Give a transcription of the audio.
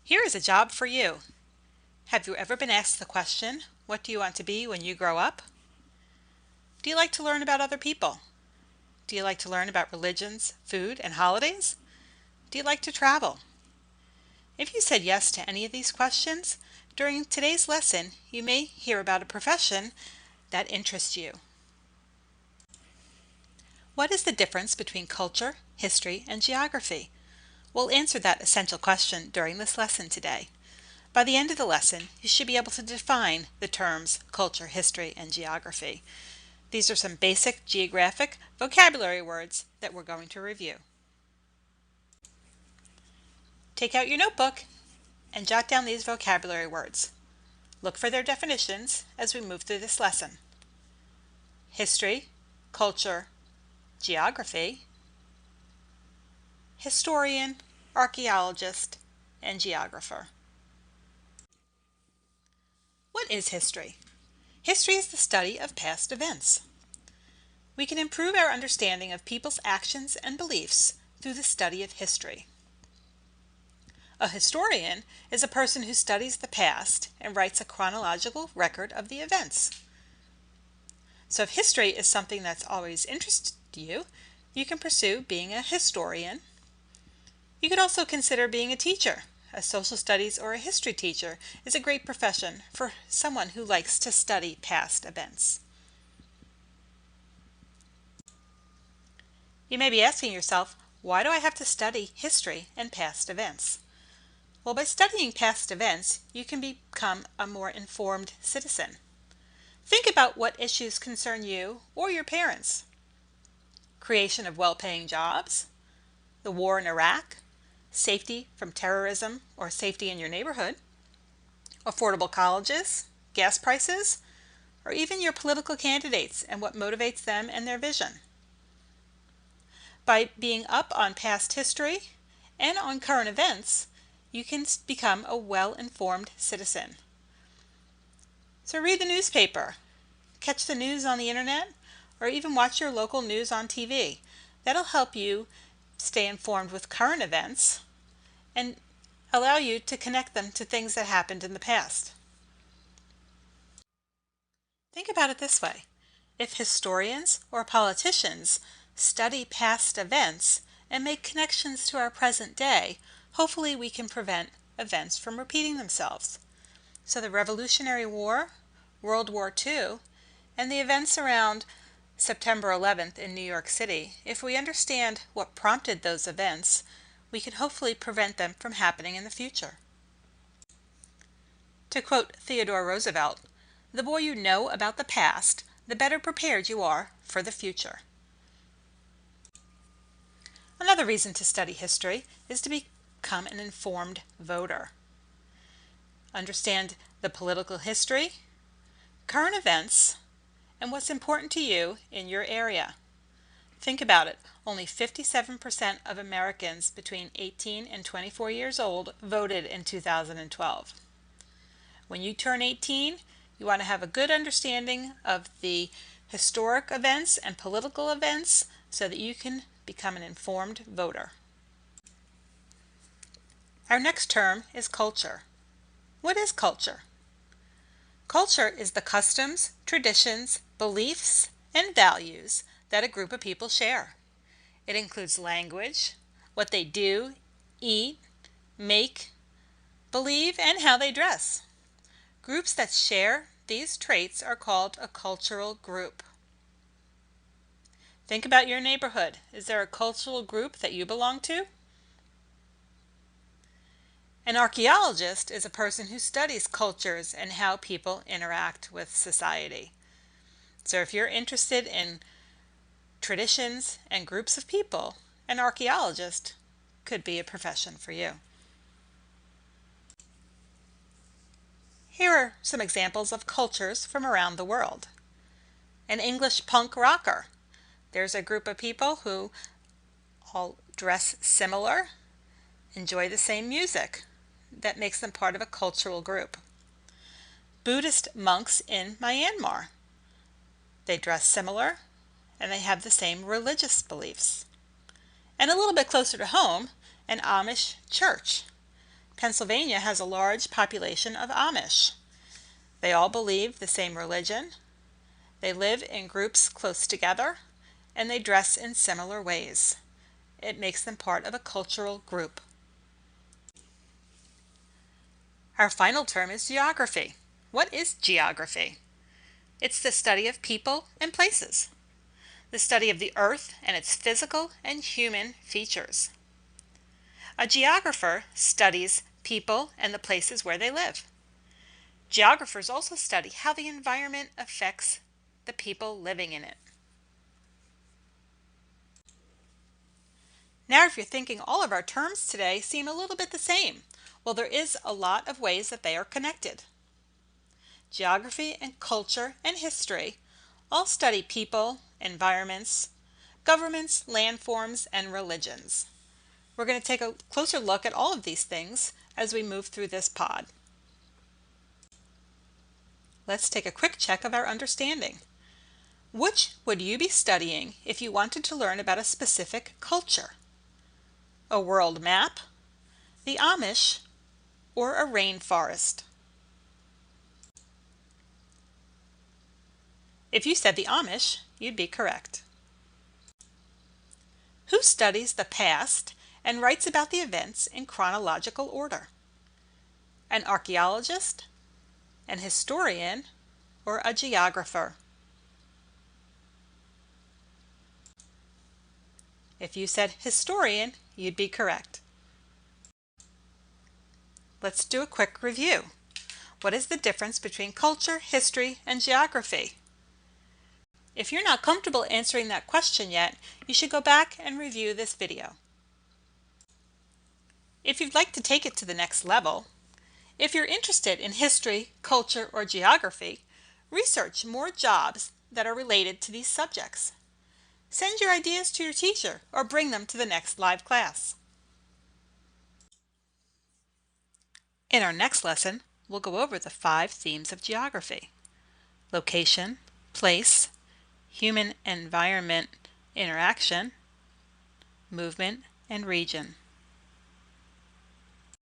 Here is a job for you. Have you ever been asked the question, what do you want to be when you grow up? Do you like to learn about other people? Do you like to learn about religions, food, and holidays? Do you like to travel? If you said yes to any of these questions, during today's lesson you may hear about a profession that interests you. What is the difference between culture, history, and geography? We'll answer that essential question during this lesson today. By the end of the lesson, you should be able to define the terms culture, history, and geography. These are some basic geographic vocabulary words that we're going to review. Take out your notebook and jot down these vocabulary words. Look for their definitions as we move through this lesson. History, culture, geography, historian, archaeologist, and geographer. What is history? History is the study of past events. We can improve our understanding of people's actions and beliefs through the study of history. A historian is a person who studies the past and writes a chronological record of the events. So if history is something that's always interested you, you can pursue being a historian. You could also consider being a teacher. A social studies or a history teacher is a great profession for someone who likes to study past events. You may be asking yourself, why do I have to study history and past events? Well, by studying past events, you can become a more informed citizen. Think about what issues concern you or your parents. Creation of well-paying jobs, the war in Iraq, safety from terrorism or safety in your neighborhood, affordable colleges, gas prices, or even your political candidates and what motivates them and their vision. By being up on past history and on current events, you can become a well-informed citizen. So read the newspaper, catch the news on the internet, or even watch your local news on TV. That'll help you stay informed with current events and allow you to connect them to things that happened in the past. Think about it this way. If historians or politicians study past events and make connections to our present day, hopefully we can prevent events from repeating themselves. So the Revolutionary War, World War II, and the events around September 11th in New York City, if we understand what prompted those events, we can hopefully prevent them from happening in the future. To quote Theodore Roosevelt, "The more you know about the past, the better prepared you are for the future." Another reason to study history is to become an informed voter. Understand the political history, current events, and what's important to you in your area. Think about it. Only 57% of Americans between 18 and 24 years old voted in 2012. When you turn 18, you want to have a good understanding of the historic events and political events so that you can become an informed voter. Our next term is culture. What is culture? Culture is the customs, traditions, beliefs, and values that a group of people share. It includes language, what they do, eat, make, believe, and how they dress. Groups that share these traits are called a cultural group. Think about your neighborhood. Is there a cultural group that you belong to? An archaeologist is a person who studies cultures and how people interact with society. So if you're interested in traditions and groups of people, an archaeologist could be a profession for you. Here are some examples of cultures from around the world. An English punk rocker. There's a group of people who all dress similar, enjoy the same music. That makes them part of a cultural group. Buddhist monks in Myanmar. They dress similar and they have the same religious beliefs. And a little bit closer to home, an Amish church. Pennsylvania has a large population of Amish. They all believe the same religion, they live in groups close together, and they dress in similar ways. It makes them part of a cultural group. Our final term is geography. What is geography? It's the study of people and places, the study of the earth and its physical and human features. A geographer studies people and the places where they live. Geographers also study how the environment affects the people living in it. Now, if you're thinking all of our terms today seem a little bit the same, well, there is a lot of ways that they are connected. Geography and culture and history all study people, environments, governments, landforms, and religions. We're going to take a closer look at all of these things as we move through this pod. Let's take a quick check of our understanding. Which would you be studying if you wanted to learn about a specific culture? A world map, the Amish, or a rainforest? If you said the Amish, you'd be correct. Who studies the past and writes about the events in chronological order? An archaeologist, an historian, or a geographer? If you said historian, you'd be correct. Let's do a quick review. What is the difference between culture, history, and geography? If you're not comfortable answering that question yet, you should go back and review this video. If you'd like to take it to the next level, if you're interested in history, culture, or geography, research more jobs that are related to these subjects. Send your ideas to your teacher or bring them to the next live class. In our next lesson, we'll go over the 5 themes of geography: location, place, human-environment interaction, movement, and region.